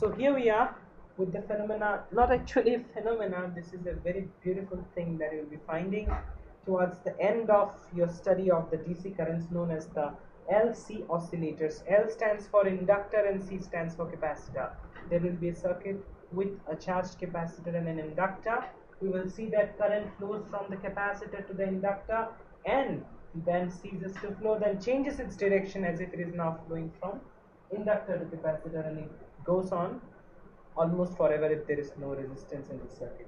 So here we are with the phenomena, not actually a phenomena, this is a very beautiful thing that you'll be finding towards the end of your study of the DC currents known as the LC oscillators. L stands for inductor and C stands for capacitor. There will be a circuit with a charged capacitor and an inductor. We will see that current flows from the capacitor to the inductor and then ceases to flow, then changes its direction as if it is now flowing from inductor to capacitor, and it goes on almost forever if there is no resistance in the circuit.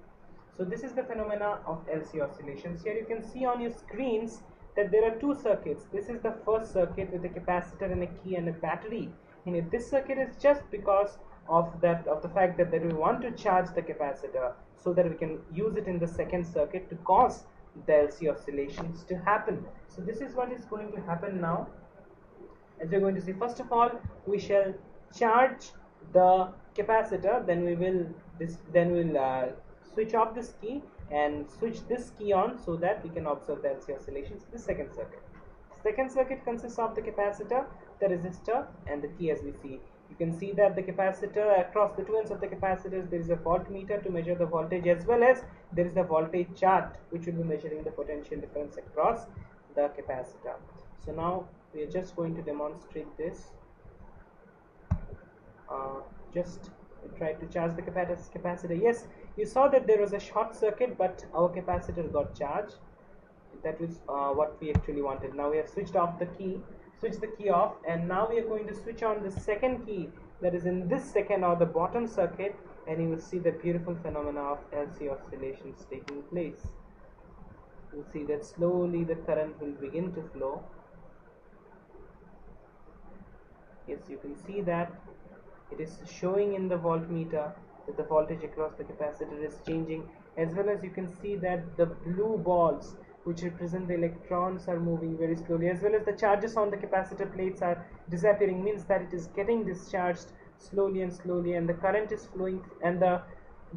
So this is the phenomena of LC oscillations. Here you can see on your screens that there are two circuits. This is the first circuit with a capacitor and a key and a battery. And this circuit is just because of the fact that we want to charge the capacitor so that we can use it in the second circuit to cause the LC oscillations to happen. So this is what is going to happen now. As we are going to see, first of all, we shall charge the capacitor, then we will switch off this key and switch this key on so that we can observe the LC oscillations in the second circuit. Second circuit consists of the capacitor, the resistor, and the key. As we see, you can see that the capacitor, across the two ends of the capacitors there is a voltmeter to measure the voltage, as well as there is a voltage chart which will be measuring the potential difference across the capacitor. So now we are just going to demonstrate this. Just try to charge the capacitor. Yes, you saw that there was a short circuit, but our capacitor got charged. That is what we actually wanted. Now we have switched off the key, switch the key off, and now we are going to switch on the second key that is in this second or the bottom circuit, and you will see the beautiful phenomena of LC oscillations taking place. You will see that slowly the current will begin to flow. Yes, you can see that it is showing in the voltmeter that the voltage across the capacitor is changing, as well as you can see that the blue balls which represent the electrons are moving very slowly, as well as the charges on the capacitor plates are disappearing, means that it is getting discharged slowly and slowly, and the current is flowing, and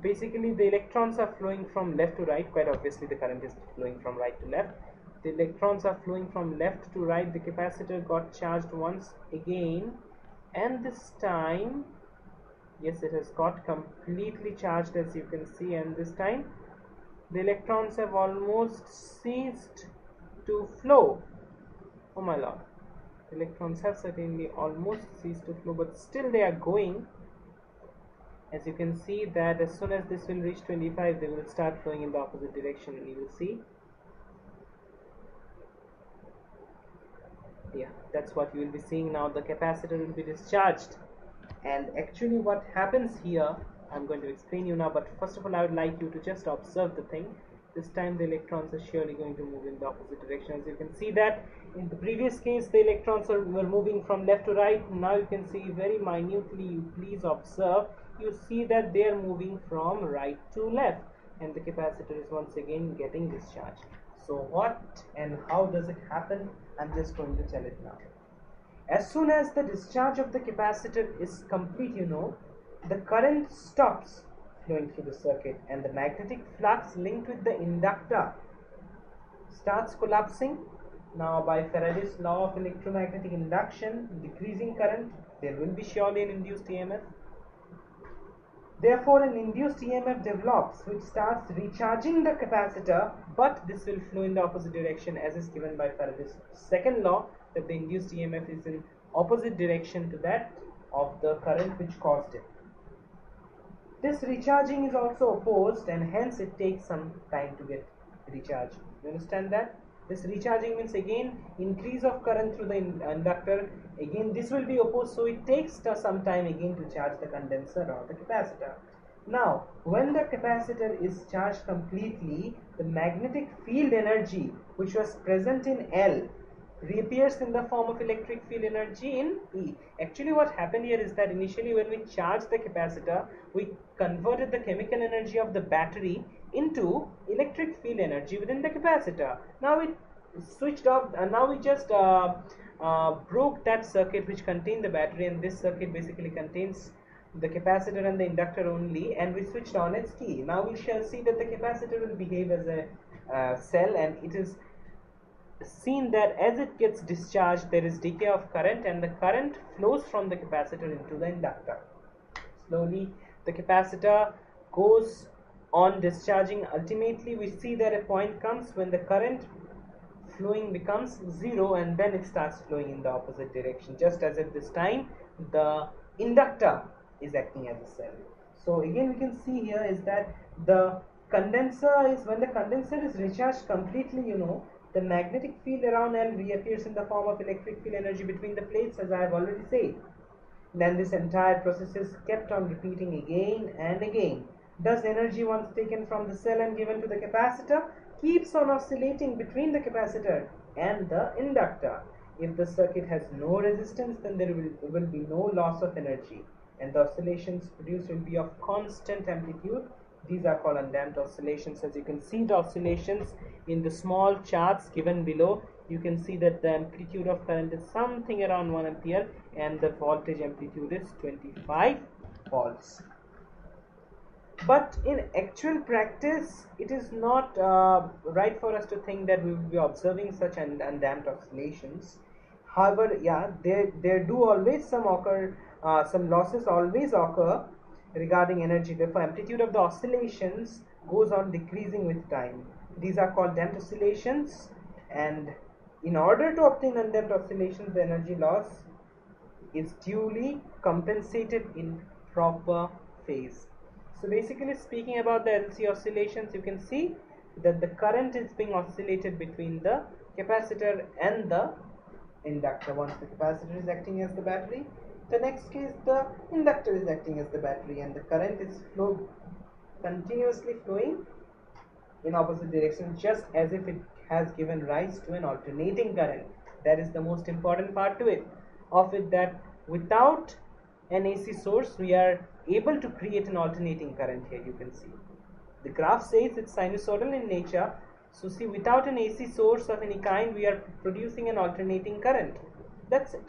basically the electrons are flowing from left to right. Quite obviously the current is flowing from right to left. The electrons are flowing from left to right. The capacitor got charged once again, and this time, yes, it has got completely charged, as you can see, and this time the electrons have almost ceased to flow. Oh my lord, the electrons have certainly almost ceased to flow, but still they are going. As you can see that as soon as this will reach 25, they will start flowing in the opposite direction, and you will see. Yeah, that's what you will be seeing now. The capacitor will be discharged, and actually what happens here I'm going to explain you now, but first of all I would like you to just observe the thing. This time the electrons are surely going to move in the opposite direction. As you can see that in the previous case the electrons were moving from left to right. Now you can see very minutely, you please observe, you see that they are moving from right to left, and the capacitor is once again getting discharged. So what and how does it happen? I'm just going to tell it now. As soon as the discharge of the capacitor is complete, the current stops flowing through the circuit, and the magnetic flux linked with the inductor starts collapsing. Now by Faraday's law of electromagnetic induction, decreasing current, there will be surely an induced EMF. Therefore, an induced EMF develops which starts recharging the capacitor, but this will flow in the opposite direction, as is given by Faraday's second law, that the induced EMF is in opposite direction to that of the current which caused it. This recharging is also opposed, and hence it takes some time to get recharged. You understand that? This recharging means again increase of current through the inductor. Again this will be opposed, so it takes some time again to charge the condenser or the capacitor. Now when the capacitor is charged completely, the magnetic field energy which was present in L reappears in the form of electric field energy in E. Actually what happened here is that initially when we charged the capacitor, we converted the chemical energy of the battery into electric field energy within the capacitor. Now it switched off, now we just broke that circuit which contained the battery, and this circuit basically contains the capacitor and the inductor only, and we switched on its key. Now we shall see that the capacitor will behave as a cell, and it is seen that as it gets discharged there is decay of current, and the current flows from the capacitor into the inductor. slowly the capacitor goes on discharging. Ultimately we see that a point comes when the current flowing becomes zero, and then it starts flowing in the opposite direction, just as at this time the inductor is acting as a cell. So again we can see here is that the condenser is, when the condenser is recharged completely, the magnetic field around L reappears in the form of electric field energy between the plates, as I have already said. Then this entire process is kept on repeating again and again. Thus energy, once taken from the cell and given to the capacitor, keeps on oscillating between the capacitor and the inductor. If the circuit has no resistance, then there will be no loss of energy, and the oscillations produced will be of constant amplitude. These are called undamped oscillations. As you can see the oscillations in the small charts given below, you can see that the amplitude of current is something around 1 ampere and the voltage amplitude is 25 volts. But in actual practice, it is not right for us to think that we will be observing such undamped oscillations. However, yeah, there do always some losses always occur regarding energy. Therefore, amplitude of the oscillations goes on decreasing with time. These are called damped oscillations, and in order to obtain undamped oscillations, the energy loss is duly compensated in proper phase. So basically speaking about the LC oscillations, you can see that the current is being oscillated between the capacitor and the inductor. Once the capacitor is acting as the battery, the next case the inductor is acting as the battery, and the current is continuously flowing in opposite direction, just as if it has given rise to an alternating current. That is the most important part to it of it, that without an AC source we are able to create an alternating current. Here you can see the graph says it's sinusoidal in nature. So see, without an AC source of any kind we are producing an alternating current. That's it.